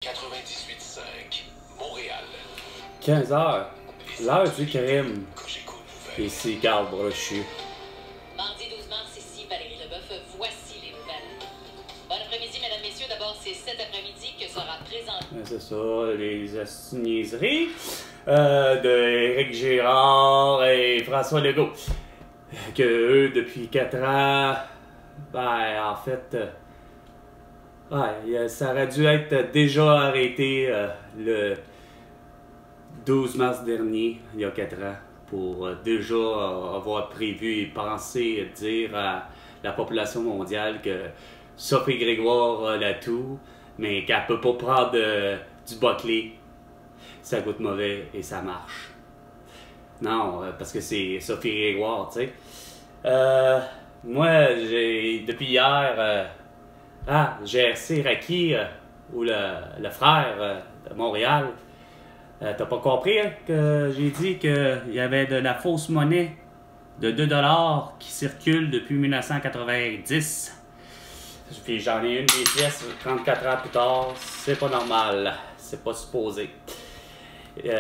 98.5, Montréal. 15h, l'heure du crime. Ici Carl Brochu. Mardi 12 mars, ici Valérie Leboeuf. Voici les nouvelles. Bon après-midi, mesdames, messieurs. D'abord, c'est cet après-midi que sera présenté. C'est ça, les niaiseries de Éric Girard et François Legault. Que eux, depuis 4 ans, ben, en fait, ça aurait dû être déjà arrêté le 12 mars dernier, il y a 4 ans, pour déjà avoir prévu et pensé dire à la population mondiale que Sophie Grégoire a l'atout, mais qu'elle peut pas prendre du Buckley. Ça goûte mauvais et ça marche. Non, parce que c'est Sophie Grégoire, tu sais. Moi, depuis hier, GRC Raki, ou le frère de Montréal, t'as pas compris hein, que j'ai dit qu'il y avait de la fausse monnaie de 2$ qui circule depuis 1990. Puis j'en ai une des pièces 34 ans plus tard. C'est pas normal. C'est pas supposé. Tu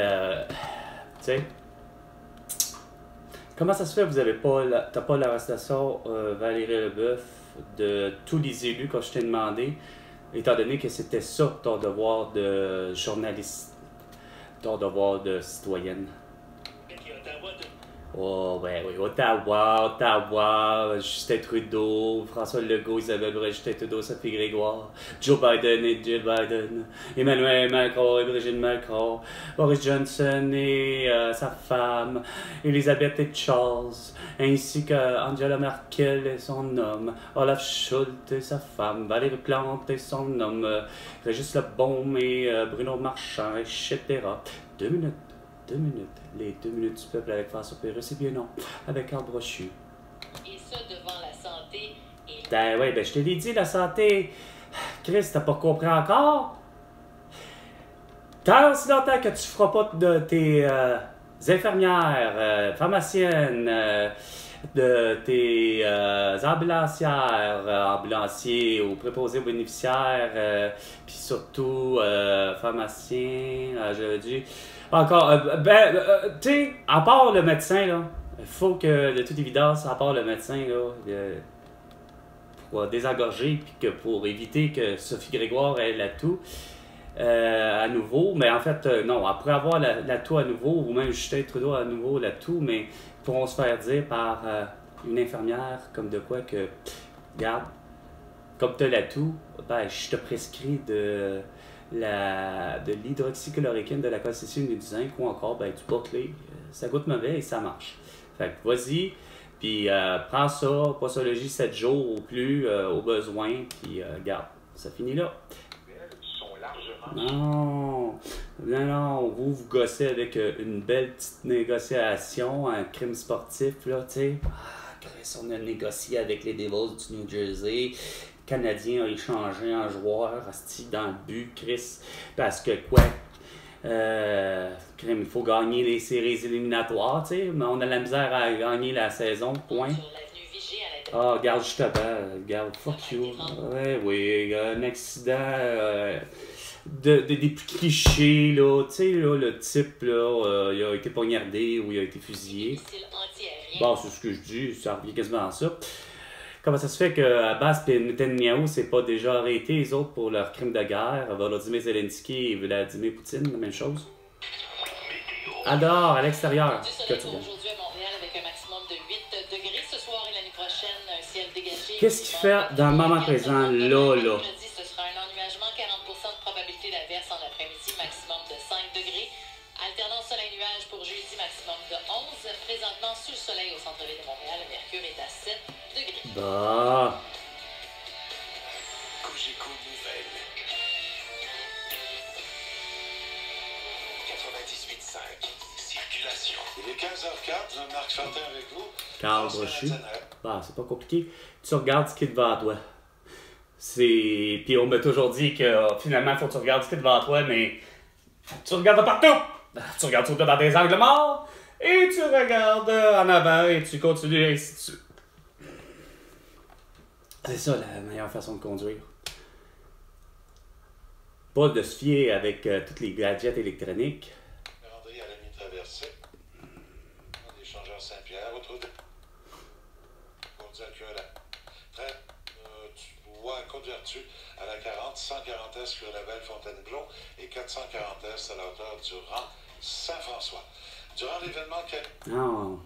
sais. Comment ça se fait que vous avez pas t'as pas l'arrestation Valérie Leboeuf de tous les élus quand je t'ai demandé, étant donné que c'était ça ton devoir de journaliste, ton devoir de citoyenne? Oh, ben oui, Ottawa, Justin Trudeau, François Legault, Isabelle Brun, Justin Trudeau, Sophie Grégoire, Joe Biden et Jill Biden, Emmanuel Macron et Brigitte Macron, Boris Johnson et sa femme, Elisabeth et Charles, ainsi qu'Angela Merkel et son homme, Olaf Schultz et sa femme, Valérie Plante et son homme, Régis Lebaume et Bruno Marchand, etc. 2 minutes. 2 minutes. Les 2 minutes du peuple avec François Pérusse, c'est bien non. Avec Carl Brochu. Et ça devant la santé et... Ben oui, ben je te l'ai dit, la santé. Chris, t'as pas compris encore? Tant si longtemps que tu feras pas de tes infirmières, pharmaciennes, de tes ambulancières, ambulanciers ou préposés aux bénéficiaires, puis surtout pharmaciens, je dis... Encore, tu sais, à part le médecin, là, il faut que, de toute évidence, à part le médecin, là, pour désengorger, puis que pour éviter que Sophie Grégoire ait l'atout à nouveau, mais en fait, non, après avoir l'atout à nouveau, ou même Justin Trudeau à nouveau l'atout, mais ils pourront se faire dire par une infirmière, comme de quoi que, regarde, comme tu as l'atout, ben, je te prescris de l'hydroxychloroquine, de la colchicine et du zinc, ou encore ben, du Buckley. Ça goûte mauvais et ça marche. Fait que vas-y, puis prends ça, posologie 7 jours ou plus au besoin, puis garde, ça finit là. Non, vous gossez avec une belle petite négociation, un crime sportif, là, tu sais. Chris, on a négocié avec les Devils du New Jersey. Canadien a échangé un joueur dans le but, Chris, parce que quoi? Il faut gagner les séries éliminatoires, tu sais, mais on a la misère à gagner la saison, point. Ah, regarde, justement, regarde, fuck you. Ouais, oui, un accident, des clichés, là, tu sais, là, le type, là, il a été poignardé ou il a été fusillé. Bon, c'est ce que je dis, ça revient quasiment à ça. Comment ça se fait que Abbas et Netanyahu s'est pas déjà arrêté, les autres, pour leur crime de guerre? Volodymyr Zelensky et Vladimir Poutine, la même chose. Alors, à l'extérieur. Aujourd'hui à Montréal avec un maximum de 8 degrés. Ce soir et l'année prochaine, un ciel dégagé. Qu'est-ce qu'il fait dans le moment présent, là? Jeudi, ce sera un ennuagement, 40% de probabilité d'averse en après-midi, maximum de 5 degrés. Alternance soleil-nuage pour jeudi, maximum de 11. Présentement, sous le soleil au centre-ville de Montréal, le mercure est à 7 degrés. Bah. Cogeco Nouvelle. 98.5, circulation. Il est 15h04, Jean-Marc Fortin avec vous. Carl Brochu. Bah, c'est pas compliqué. Tu regardes ce qui est devant toi. Puis on m'a toujours dit que finalement, il faut que tu regardes ce qui est devant toi, mais tu regardes de partout. Tu regardes surtout dans des angles morts, et tu regardes en avant, et tu continues, et ainsi de suite. C'est ça la meilleure façon de conduire. pas de se fier avec tous les gadgets électroniques. André à la mi-traversée. L'échangeur Saint-Pierre, autour de. Côte-Vertu à la. Côte-Vertu à la 40, 140 S sur la belle Fontainebleau et 440 S à la hauteur du rang Saint-François. Durant l'événement, Non.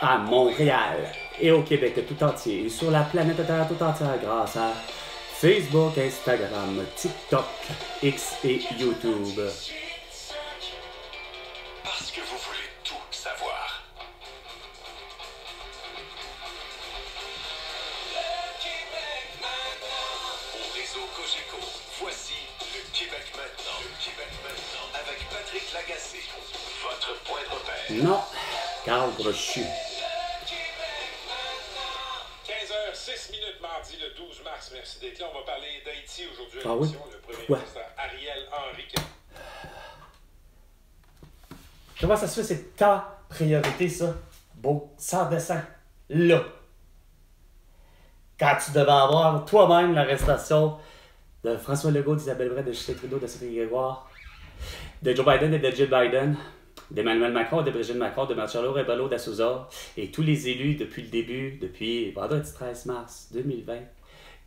À Montréal et au Québec tout entier, et sur la planète Terre tout entière grâce à Facebook, Instagram, TikTok, X et YouTube. Parce que vous voulez tout savoir. Au réseau Cogeco, voici le Québec maintenant. Le Québec maintenant avec Patrick Lagacé, votre point de repère. Non, Carl Brochu. 15h06 mardi le 12 mars. Merci d'être là. On va parler d'Haïti aujourd'hui à Ah oui? l'émission. Le premier Pourquoi? ministre Ariel Henry. Comment ça se fait, c'est ta priorité, ça? Beau, sans dessin. Là. Quand tu devais avoir toi-même l'arrestation de François Legault, d'Isabelle Bray, de Justin Trudeau, de Sophie Grégoire, de Joe Biden et de Jill Biden, d'Emmanuel Macron, de Brigitte Macron, de Marcelo Rebelo d'Souza, et tous les élus depuis le début, depuis vendredi 13 mars 2020,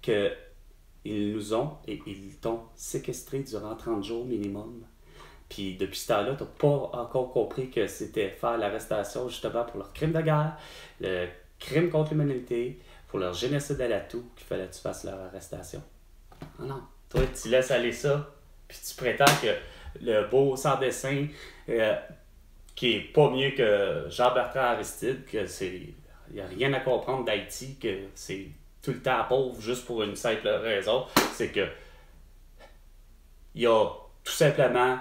qu'ils nous ont et ils t'ont séquestré durant 30 jours minimum. Puis depuis ce temps-là, tu n'as pas encore compris que c'était faire l'arrestation justement pour leur crime de guerre, le crime contre l'humanité, pour leur génocide à la toux, qu'il fallait que tu fasses leur arrestation. Ah non, toi tu laisses aller ça, puis tu prétends que le beau sans dessin, qui est pas mieux que Jean-Bertrand Aristide, que c'est. Il n'y a rien à comprendre d'Haïti, que c'est tout le temps pauvre juste pour une simple raison, c'est que il y a tout simplement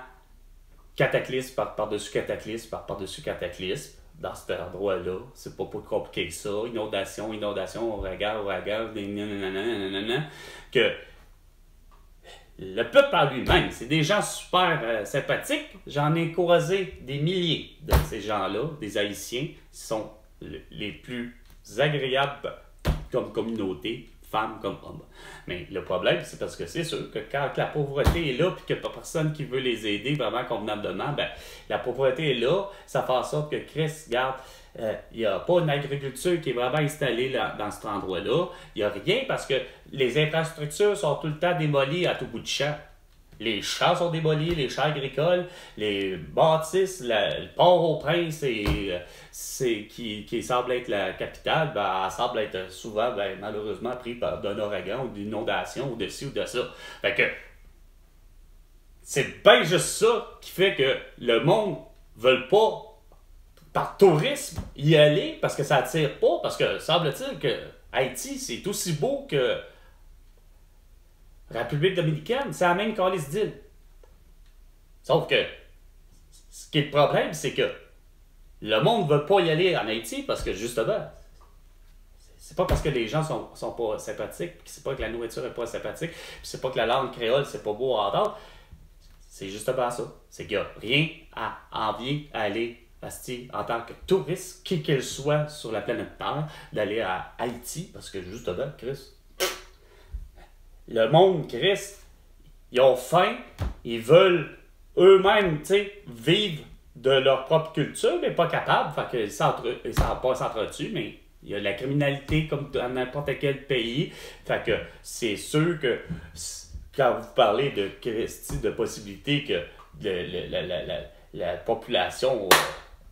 cataclysme par-dessus cataclysme par-dessus cataclysme dans cet endroit-là. C'est pas plus compliqué que ça. Inondation, ouragan, nanana, que le peuple par lui-même, c'est des gens super sympathiques. J'en ai croisé des milliers de ces gens-là, des Haïtiens, qui sont les plus agréables comme communauté, femmes comme hommes. Mais le problème, c'est parce que c'est sûr que quand la pauvreté est là puis qu'il n'y a pas personne qui veut les aider vraiment convenablement, ben, la pauvreté est là, ça fait en sorte que Chris, regarde, il n'y a pas une agriculture qui est vraiment installée là, dans cet endroit-là. Il n'y a rien parce que les infrastructures sont tout le temps démolies à tout bout de champ. Les champs sont démolis, les champs agricoles, les bâtisses, le Port-au-Prince, qui semble être la capitale, ben, elle semble être souvent, ben, malheureusement, pris d'un ouragan ou d'une inondation ou de ci ou de ça. Fait que c'est bien juste ça qui fait que le monde ne veut pas, par tourisme, y aller parce que ça attire pas, parce que semble-t-il que Haïti, c'est aussi beau que République dominicaine, c'est la même calice d'île. Sauf que, ce qui est le problème, c'est que le monde ne veut pas y aller en Haïti parce que, justement, c'est pas parce que les gens sont pas sympathiques, puis c'est pas que la nourriture n'est pas sympathique, puis c'est pas que la langue créole, c'est pas beau à entendre. C'est justement ça. C'est qu'il n'y a rien à envier à aller en tant que touriste, qui qu'elle soit sur la planète Terre, d'aller à Haïti, parce que, justement, Chris, le monde, Chris, ils ont faim, ils veulent eux-mêmes, tu sais, vivre de leur propre culture, mais pas capables. Fait qu'ils s'entretuent, mais il y a de la criminalité comme dans n'importe quel pays. Fait que c'est sûr que quand vous parlez de Christy, de possibilité que la population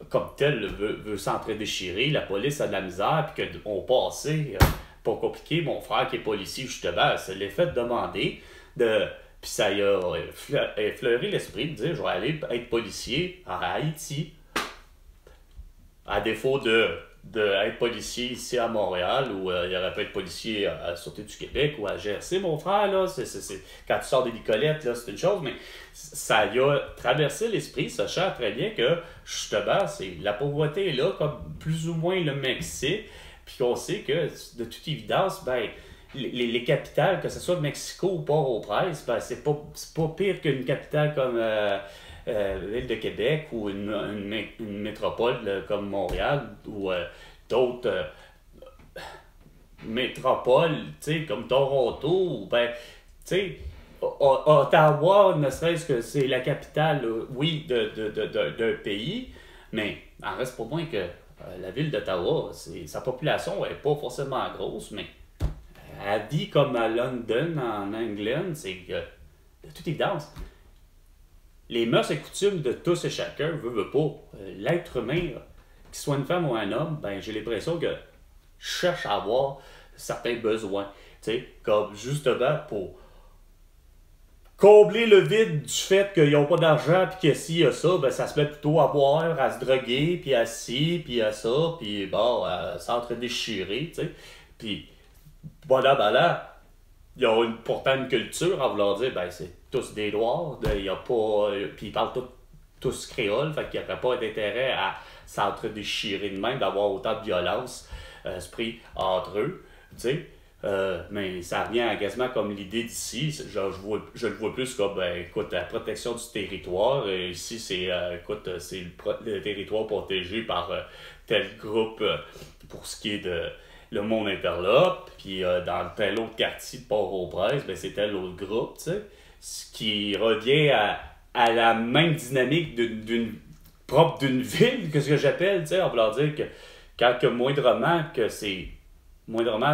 comme telle veut s'entre-déchirer, la police a de la misère, puis qu'on passait. Pas compliqué, mon frère qui est policier, justement, se l'est fait demander puis ça y a effleuré l'esprit de dire je vais aller être policier à Haïti. À défaut être policier ici à Montréal, ou il aurait pu être policier à la Sûreté du Québec ou à GRC, mon frère, là, quand tu sors des Nicolettes, là, c'est une chose, mais ça y a traversé l'esprit, sachant très bien que, justement, la pauvreté est là, comme plus ou moins le Mexique. Puis qu'on sait que, de toute évidence, ben, les capitales, que ce soit Mexico ou Port-au-Prince, ben, c'est pas pire qu'une capitale comme ville de Québec ou une métropole comme Montréal ou d'autres métropoles, tu sais, comme Toronto, ben, tu sais, Ottawa, ne serait-ce que c'est la capitale, oui, d'un pays, mais en reste pas moins que la ville d'Ottawa, sa population n'est pas forcément grosse, mais elle vit comme à London, en Angleterre, c'est que, de toute évidence, les mœurs et coutumes de tous et chacun, veut pas. L'être humain, qu'il soit une femme ou un homme, ben j'ai l'impression que cherche à avoir certains besoins. Tu sais, comme justement pour combler le vide du fait qu'ils n'ont pas d'argent, puis que s'il y a ça, ben ça se met plutôt à boire, à se droguer, puis à ci, puis à ça, puis bon, à s'entre-déchirer, tu sais. Puis, voilà, ben là, ils ont pourtant une culture à vouloir dire, ben c'est tous des Noirs, il y a pas. Puis ils parlent tous créole, fait qu'il n'y aurait pas d'intérêt à s'entre-déchirer de même, d'avoir autant de violence esprit entre eux, tu sais. Mais ça revient à quasiment comme l'idée d'ici. Je le vois plus comme, ben, écoute, la protection du territoire. Ici, c'est, écoute, c'est le territoire protégé par tel groupe pour ce qui est de le monde interlope. Puis dans tel autre quartier de Port-au-Prince, ben, c'est tel autre groupe, tu sais. Ce qui revient à la même dynamique propre d'une ville, que ce que j'appelle, tu sais, on va leur dire que quand que moindrement,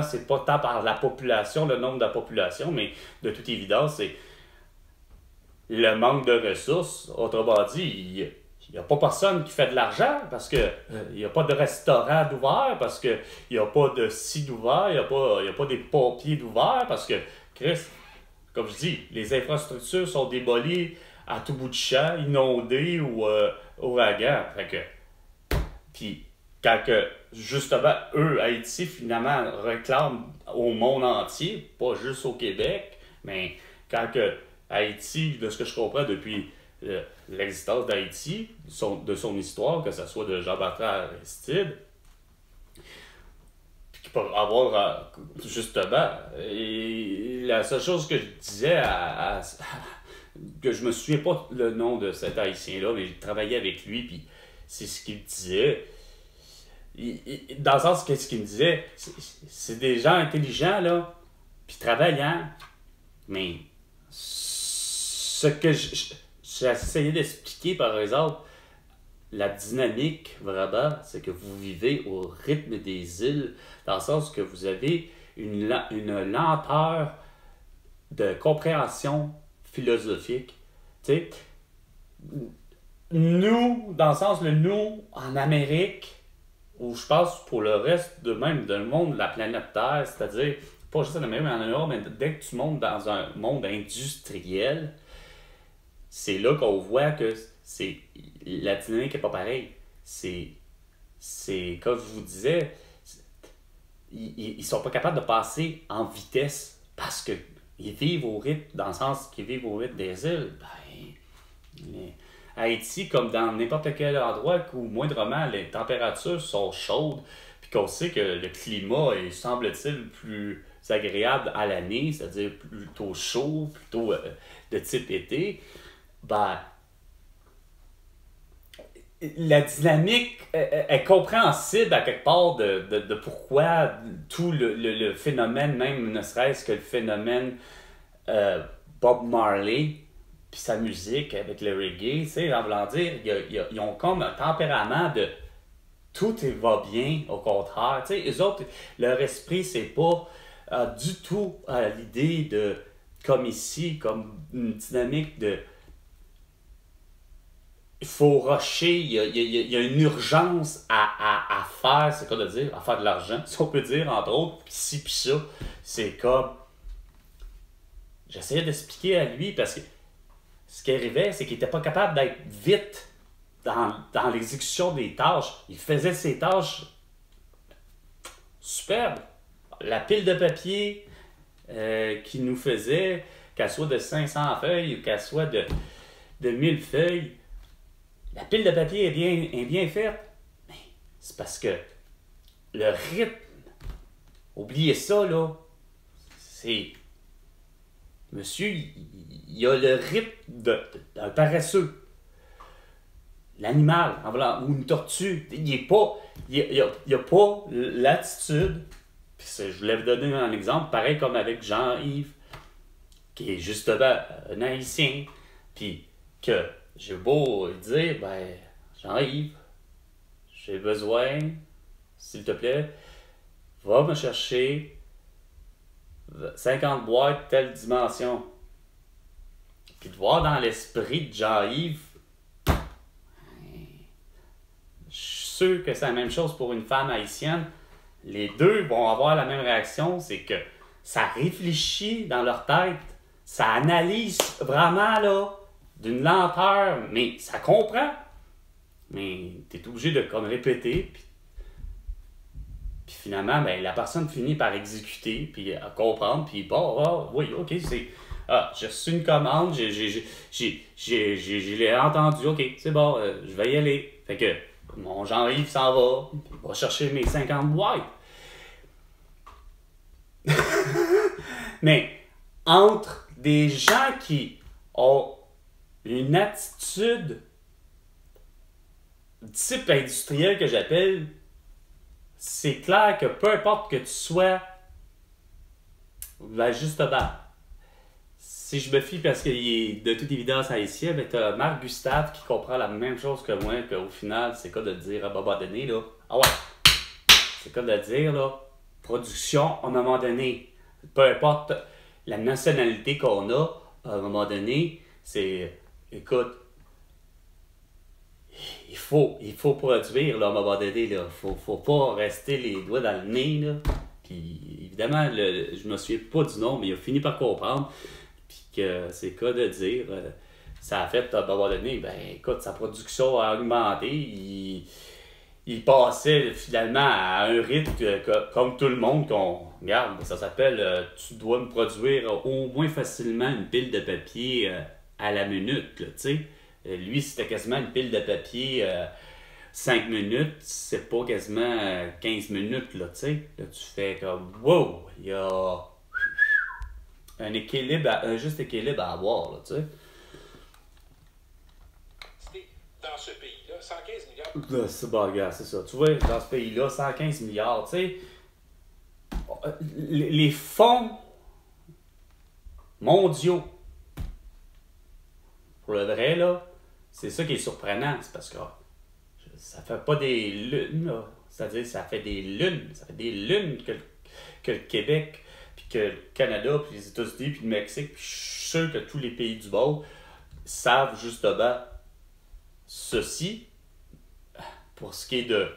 c'est pas tant par la population, le nombre de la population, mais de toute évidence, c'est le manque de ressources. Autrement dit, il n'y a pas personne qui fait de l'argent parce que il n'y a pas de restaurant d'ouvert, parce qu'il n'y a pas de site d'ouvert, il n'y a pas des pompiers d'ouvert, parce que, Chris, comme je dis, les infrastructures sont débolies à tout bout de champ, inondées ou ouragans. Fait que, puis, quand que, justement, eux, Haïti, finalement, réclament au monde entier, pas juste au Québec, mais quand que Haïti, de ce que je comprends depuis l'existence d'Haïti, de son histoire, que ce soit de Jean-Bertrand Aristide, qui peut avoir, justement, et la seule chose que je disais que je me souviens pas le nom de cet Haïtien-là, mais j'ai travaillé avec lui, puis c'est ce qu'il disait. Dans le sens que ce qu'il me disait, c'est des gens intelligents, là, puis travaillants, mais ce que j'ai essayé d'expliquer, par exemple, la dynamique, vraiment, c'est que vous vivez au rythme des îles, dans le sens que vous avez une lenteur de compréhension philosophique. Tu sais, nous, dans le sens, nous, en Amérique, ou je pense pour le reste de même le monde de la planète Terre, c'est-à-dire, pas juste en Amérique, mais en Europe, mais dès que tu montes dans un monde industriel, c'est là qu'on voit que la dynamique n'est pas pareille. C'est comme je vous disais, ils sont pas capables de passer en vitesse parce que ils vivent au rythme, dans le sens qu'ils vivent au rythme des îles. Ben, Haïti, comme dans n'importe quel endroit où moindrement les températures sont chaudes, puis qu'on sait que le climat est, semble-t-il, plus agréable à l'année, c'est-à-dire plutôt chaud, plutôt de type été, ben, la dynamique est compréhensible à quelque part de pourquoi tout le phénomène, même ne serait-ce que le phénomène Bob Marley, puis sa musique avec le reggae, tu sais, en voulant dire, ils ont comme un tempérament de tout va bien, au contraire. Tu sais, eux autres, leur esprit, c'est pas du tout l'idée de, comme ici, comme une dynamique de il faut rusher, il y a une urgence à faire, c'est quoi de dire, à faire de l'argent, si on peut dire, entre autres, pis ci pis ça. C'est comme. J'essayais d'expliquer à lui parce que ce qui arrivait, c'est qu'il n'était pas capable d'être vite dans l'exécution des tâches. Il faisait ses tâches superbes. La pile de papier qu'il nous faisait, qu'elle soit de 500 feuilles ou qu'elle soit de 1000 feuilles, la pile de papier est bien faite. Mais c'est parce que le rythme, oubliez ça, là, c'est... Monsieur, il a le rythme d'un paresseux. l'animal, ou une tortue. Il n'y a pas l'attitude. Puis je voulais vous donner un exemple, pareil comme avec Jean-Yves, qui est justement un Haïtien. Puis que j'ai beau dire, ben, Jean-Yves, j'ai besoin, s'il te plaît, va me chercher 50 boîtes telle dimension. Puis de voir dans l'esprit de Jean-Yves, je suis sûr que c'est la même chose pour une femme haïtienne. Les deux vont avoir la même réaction, c'est que ça réfléchit dans leur tête, ça analyse vraiment là, d'une lenteur, mais ça comprend. Mais tu es obligé de comme répéter, puis finalement, ben, la personne finit par exécuter, puis à comprendre, puis bon, oui, ok, j'ai reçu une commande, je l'ai entendu, ok, c'est bon, je vais y aller. Fait que mon Jean-Yves s'en va, il va chercher mes 50 boîtes. Mais entre des gens qui ont une attitude type industriel que j'appelle, c'est clair que peu importe que tu sois, ben justement, si je me fie parce qu'il est de toute évidence haïtien, ben t'as Marc Gustave qui comprend la même chose que moi, qu'au final, c'est quoi de dire à un moment donné, là, ah ouais, c'est quoi de dire, là, production à un moment donné, peu importe la nationalité qu'on a, à un moment donné, c'est, écoute, il faut produire, là, à un moment donné, là. Faut pas rester les doigts dans le nez, là. Puis, évidemment, je me souviens pas du nom, mais il a fini par comprendre. Puis que c'est quoi de dire, ça a fait, à un moment donné, ben, écoute, sa production a augmenté. Il passait, finalement, à un rythme comme tout le monde qu'on regarde. Ça s'appelle, tu dois me produire au moins facilement une pile de papier à la minute, là, tu sais. Lui, c'était quasiment une pile de papier 5 minutes, c'est pas quasiment 15 minutes, là, tu sais. Là, tu fais comme, wow, il y a un équilibre, un juste équilibre à avoir, là, tu sais. Dans ce pays-là, 115 milliards. Là, c'est bon, regarde, c'est ça. Tu vois, dans ce pays-là, 115 milliards, tu sais. Les fonds mondiaux, pour le vrai, là, c'est ça qui est surprenant, c'est parce que ça fait pas des lunes, là. C'est-à-dire, ça fait des lunes que le Québec, puis que le Canada, puis les États-Unis, puis le Mexique, puis je suis sûr que tous les pays du monde savent justement ceci, pour ce qui est de...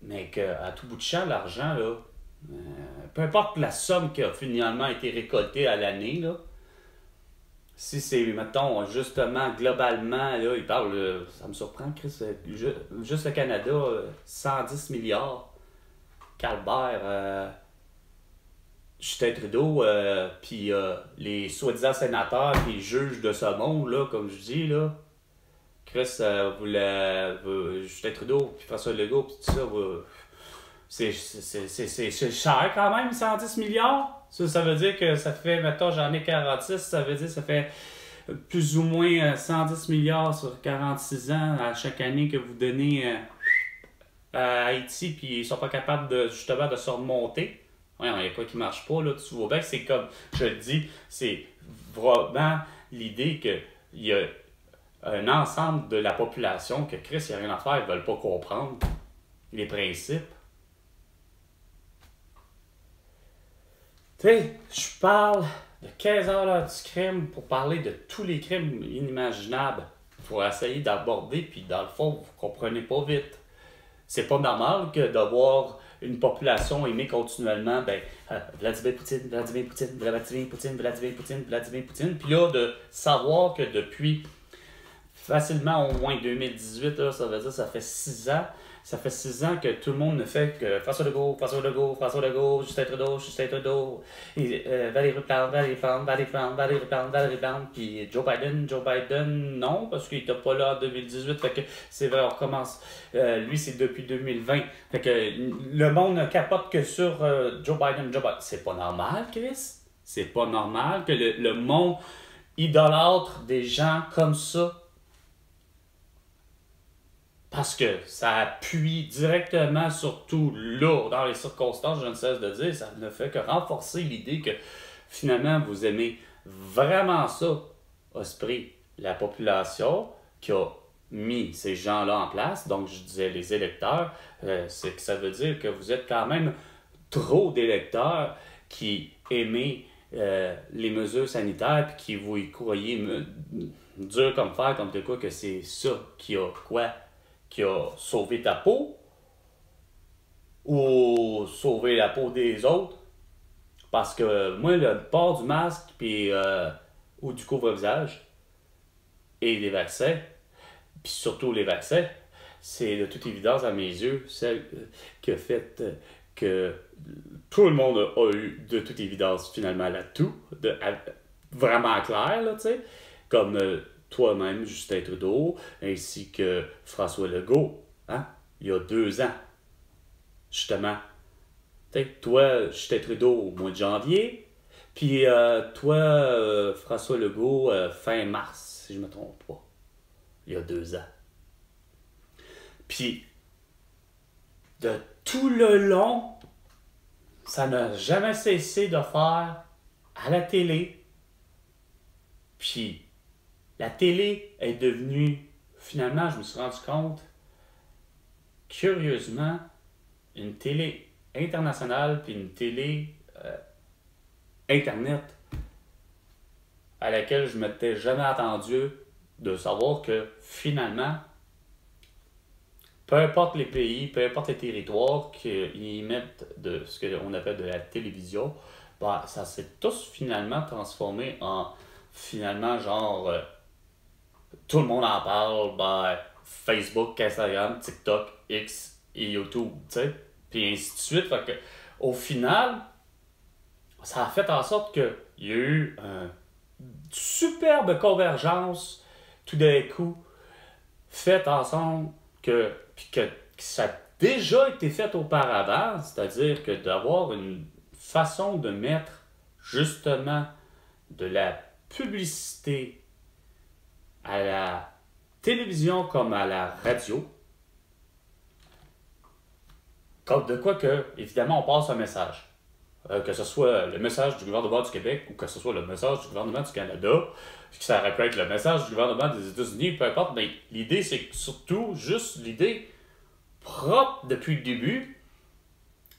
Mais qu'à tout bout de champ, l'argent, là, peu importe la somme qui a finalement été récoltée à l'année, là, si c'est, mettons, justement, globalement, là, il parle, ça me surprend, Chris, juste le Canada, 110 milliards. Calbert, Justin Trudeau, puis les soi-disant sénateurs, puis les juges de ce monde, là, comme je dis, là, Chris, Justin Trudeau, puis François Legault, puis tout ça, c'est cher quand même, 110 milliards. Ça veut dire que ça fait, mettons, j'en ai 46, ça veut dire que ça fait plus ou moins 110 milliards sur 46 ans à chaque année que vous donnez à Haïti, puis ils sont pas capables de, justement, de se remonter. Ouais, il n'y a quoi qui marche pas, là, tu vois bien que c'est comme, je le dis, c'est vraiment l'idée qu'il y a un ensemble de la population que Chris, il n'y a rien à faire, ils ne veulent pas comprendre les principes. Tu sais, je parle de 15 heures du crime pour parler de tous les crimes inimaginables. Pour essayer d'aborder, puis dans le fond, vous ne comprenez pas vite. C'est pas normal que d'avoir une population aimer continuellement, Vladimir Poutine, Vladimir Poutine, Vladimir Poutine, Vladimir Poutine, Vladimir Poutine. Puis là, de savoir que depuis facilement au moins 2018, là, ça veut dire que ça fait 6 ans. Ça fait 6 ans que tout le monde ne fait que François Legault, Justin Trudeau, et Valérie Plante, puis Joe Biden, non, parce qu'il n'était pas là en 2018, fait que c'est vrai, on recommence. Lui, c'est depuis 2020. Fait que le monde ne capote que sur Joe Biden. C'est pas normal, Chris. C'est pas normal que le monde idolâtre des gens comme ça. parce que ça appuie directement, surtout là, dans les circonstances, je ne cesse de dire, ça ne fait que renforcer l'idée que finalement, vous aimez vraiment ça, Osprey, la population qui a mis ces gens-là en place, donc je disais les électeurs, c'est que ça veut dire que vous êtes quand même trop d'électeurs qui aimez les mesures sanitaires puis qui vous y croyez dur comme fer, comme de quoi que c'est ça qui a sauvé ta peau ou sauvé la peau des autres. Parce que moi, le port du masque puis, ou du couvre-visage et les vaccins, puis surtout les vaccins, c'est de toute évidence, à mes yeux, celle qui a fait que tout le monde a eu de toute évidence finalement l'atout, vraiment clair, là, tu sais, comme toi-même, Justin Trudeau, ainsi que François Legault, hein, il y a 2 ans, justement. T'sais, toi, Justin Trudeau au mois de janvier, puis toi, François Legault, fin mars, si je ne me trompe pas, il y a 2 ans. Puis, de tout le long, ça n'a jamais cessé de faire à la télé. Puis, la télé est devenue, finalement, je me suis rendu compte, curieusement, une télé internationale puis une télé Internet à laquelle je ne m'étais jamais attendu de savoir que, finalement, peu importe les pays, peu importe les territoires qu'ils mettent de ce qu'on appelle de la télévision, ben, ça s'est tous finalement transformé en, finalement, genre, tout le monde en parle, ben, Facebook, Instagram, TikTok, X et YouTube, tu sais, puis ainsi de suite. Fait que, au final, ça a fait en sorte qu'il y a eu une superbe convergence, tout d'un coup, faite ensemble, que ça a déjà été fait auparavant, c'est-à-dire que d'avoir une façon de mettre justement de la publicité à la télévision comme à la radio, comme de quoi que, évidemment, on passe un message. Que ce soit le message du gouvernement du Québec ou que ce soit le message du gouvernement du Canada, que ça aurait pu être le message du gouvernement des États-Unis, peu importe, mais l'idée, c'est surtout juste l'idée propre depuis le début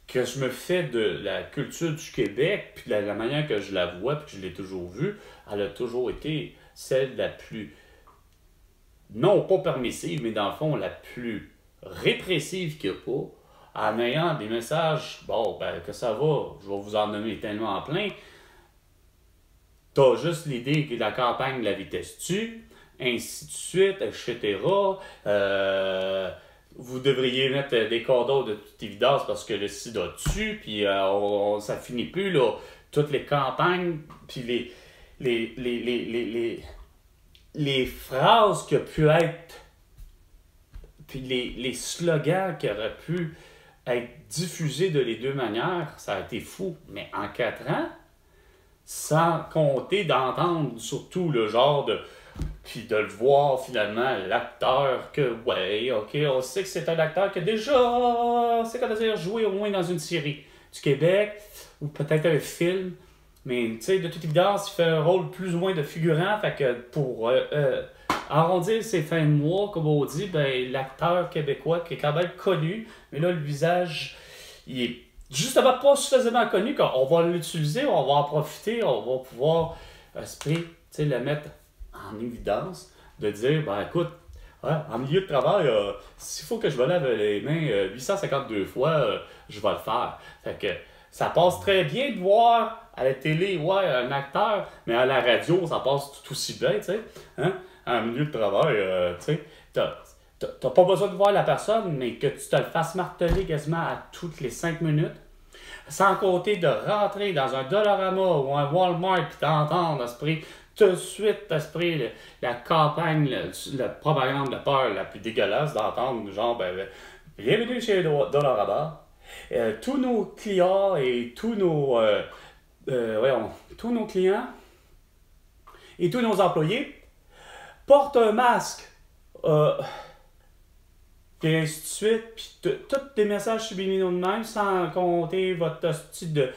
que je me fais de la culture du Québec, puis de la manière que je la vois, puis que je l'ai toujours vue, elle a toujours été celle la plus, non pas permissive, mais dans le fond, la plus répressive qu'il n'y a pas, en ayant des messages, bon, ben, que ça va, je vais vous en nommer tellement en plein. T'as juste l'idée que la campagne de la vitesse tue, ainsi de suite, etc. Vous devriez mettre des condoms de toute évidence parce que le sida tue, puis ça finit plus, là. Toutes les campagnes, puis les phrases qui ont pu être, puis les slogans qui auraient pu être diffusés de les deux manières, ça a été fou. Mais en 4 ans, sans compter d'entendre surtout le genre de... Puis de le voir finalement, l'acteur que, ouais, ok, on sait que c'est un acteur qui a déjà, c'est-à-dire joué au moins dans une série du Québec, ou peut-être un film, mais tu sais, de toute évidence, il fait un rôle plus ou moins de figurant, fait que pour arrondir ses fins de mois, comme on dit, ben, l'acteur québécois qui est quand même connu, mais là, le visage, il est justement pas suffisamment connu qu'on va l'utiliser, on va en profiter, on va pouvoir le mettre en évidence, de dire, ben écoute, ouais, en milieu de travail, s'il faut que je me lave les mains 852 fois, je vais le faire. Fait que ça passe très bien de voir à la télé, ouais, un acteur, mais à la radio, ça passe tout aussi bien, tu sais. Hein? En milieu de travail, tu sais, t'as pas besoin de voir la personne, mais que tu te le fasses marteler quasiment à toutes les 5 minutes. Sans compter de rentrer dans un Dollarama ou un Walmart puis t'entendre tout de suite, la campagne, la propagande de peur la plus dégueulasse d'entendre, genre, bienvenue chez Dollarama. Tous nos clients et tous nos clients et tous nos employés portent un masque puis ainsi de suite, puis tous des messages subliminaux de même, sans compter votre hostie de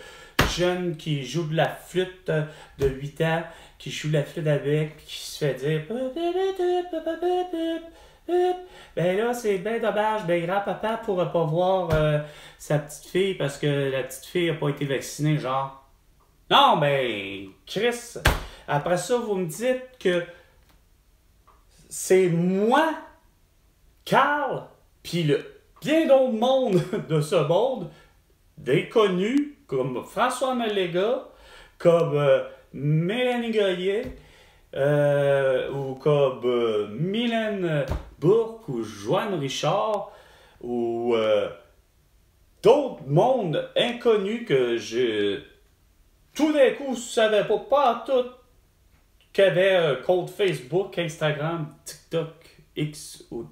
jeune qui joue de la flûte de 8 ans, qui joue de la flûte avec, puis qui se fait dire ben là, c'est ben dommage, ben grand-papa pourra pas voir sa petite fille parce que la petite fille a pas été vaccinée, genre. Non, ben, Chris, après ça, vous me dites que c'est moi, Carl, puis le bien d'autres mondes de ce monde, des connus comme François Maléga, comme Mélanie Goyer, ou comme Mylène Bourque, ou Joanne Richard, ou d'autres mondes inconnus que je tout d'un coup je savais pas tout qu'il y avait un compte Facebook, Instagram, TikTok, X ou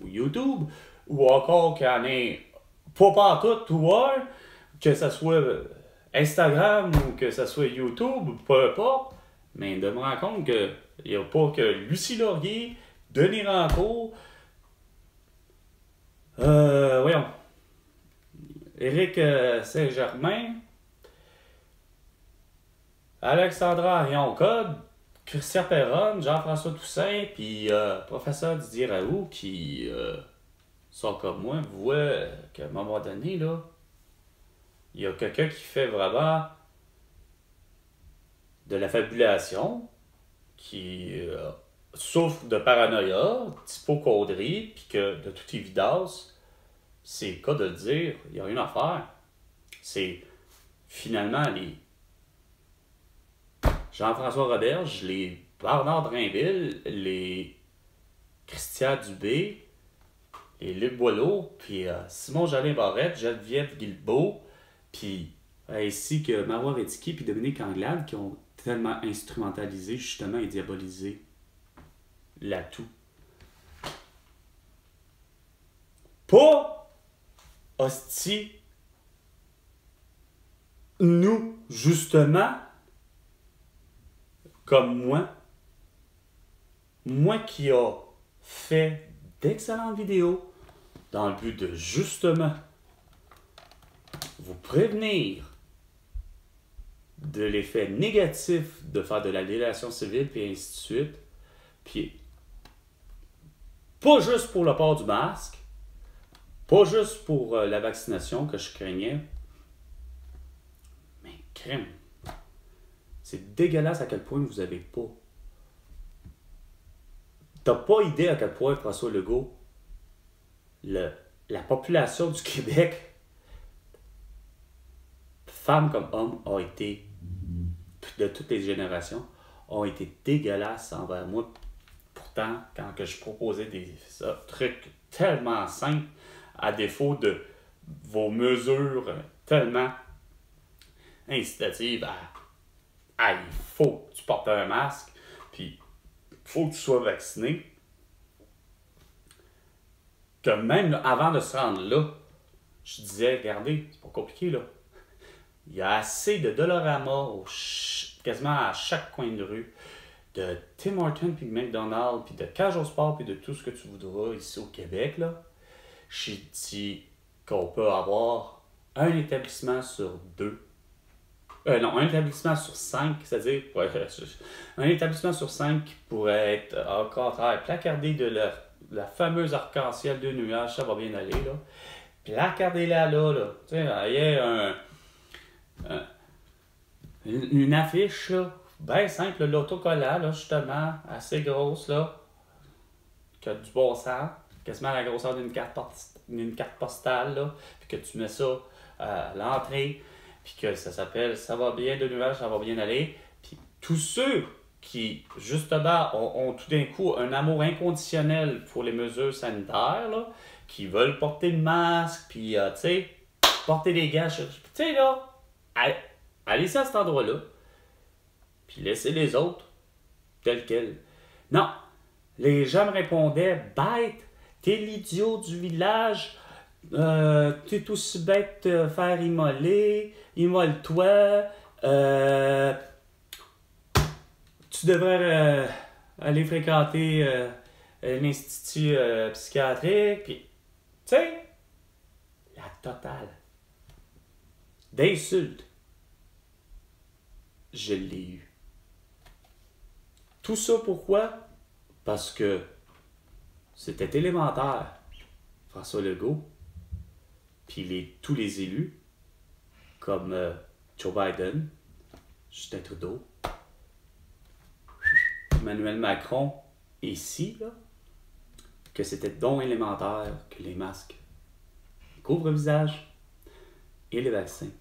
YouTube, ou encore qu'il y en ait pas tout ou un, que ce soit Instagram ou que ce soit YouTube, peu importe, mais de me rendre compte qu'il n'y a pas que Lucie Laurier, Denis Rancourt, voyons, Éric Saint-Germain, Alexandra Arion-Code, Christian Perron, Jean-François Toussaint, puis professeur Didier Raoult, qui sont comme moi, voient qu'à un moment donné, là, il y a quelqu'un qui fait vraiment de la fabulation, qui souffre de paranoïa, d'hypocondrie, puis que, de toute évidence, c'est le cas de le dire, il n'y a rien à faire. C'est finalement les Jean-François Roberge, les Bernard Drinville, les Christian Dubé, les Luc Boileau, puis Simon Jolin Barrette, Geneviève Guilbeault, puis ainsi que Marois Reddicky puis Dominique Anglade qui ont tellement instrumentalisé justement et diabolisé l'atout. Pas hostie nous justement comme moi qui a fait d'excellentes vidéos dans le but de justement vous prévenir de l'effet négatif de faire de la délation civile puis ainsi de suite. Puis pas juste pour le port du masque, pas juste pour la vaccination que je craignais, mais crème. C'est dégueulasse à quel point vous avez pas. T'as pas idée à quel point François Legault, la population du Québec, femmes comme hommes, a été, de toutes les générations, ont été dégueulasses envers moi. Pourtant, quand que je proposais des trucs tellement simples, à défaut de vos mesures tellement incitatives à il faut que tu portes un masque, puis il faut que tu sois vacciné, que même là, avant de se rendre là, je disais, regardez, c'est pas compliqué là. Il y a assez de Dollarama quasiment à chaque coin de rue, de Tim Hortons, puis de McDonald's, puis de Cage au Sport, puis de tout ce que tu voudras ici au Québec, là. J'ai dit qu'on peut avoir un établissement sur 2. Non, un établissement sur 5, c'est-à-dire un établissement sur 5 qui pourrait être au contraire placardé de la fameuse arc-en-ciel de nuages, ça va bien aller, là. Placardez-la là. Tu sais, il y a une affiche, là, bien simple, l'autocollant, là, justement, assez grosse, là, qui a du bon sens, quasiment la grosseur d'une carte postale, là, puis que tu mets ça à l'entrée, puis que ça s'appelle « Ça va bien de nuages, ça va bien aller », puis tous ceux qui, justement, ont tout d'un coup un amour inconditionnel pour les mesures sanitaires, là, qui veulent porter le masque, puis, tu sais, porter des gants, tu sais, là, allez à cet endroit-là, puis laissez les autres tels quels. Non, les gens me répondaient « Bête, t'es l'idiot du village, t'es aussi bête de te faire immoler, immole-toi, tu devrais aller fréquenter l'institut psychiatrique, puis, tu sais, la totale d'insultes, je l'ai eu. Tout ça pourquoi? Parce que c'était élémentaire. François Legault, puis tous les élus, comme Joe Biden, Justin Trudeau, Emmanuel Macron, ici, là, que c'était donc élémentaire que les masques, les couvre-visage et les vaccins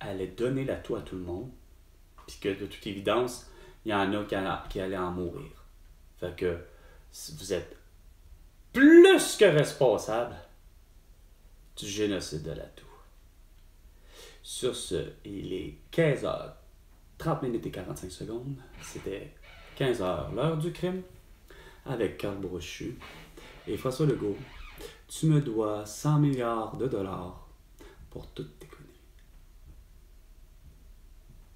allaient donner l'atout à tout le monde, puis que de toute évidence, il y en a qui allaient en mourir. Fait que vous êtes plus que responsable du génocide de l'atout. Sur ce, il est 15h30 et 45 secondes. C'était 15h, l'heure du crime, avec Carl Brochu et François Legault. Tu me dois 100 milliards de dollars pour toutes tes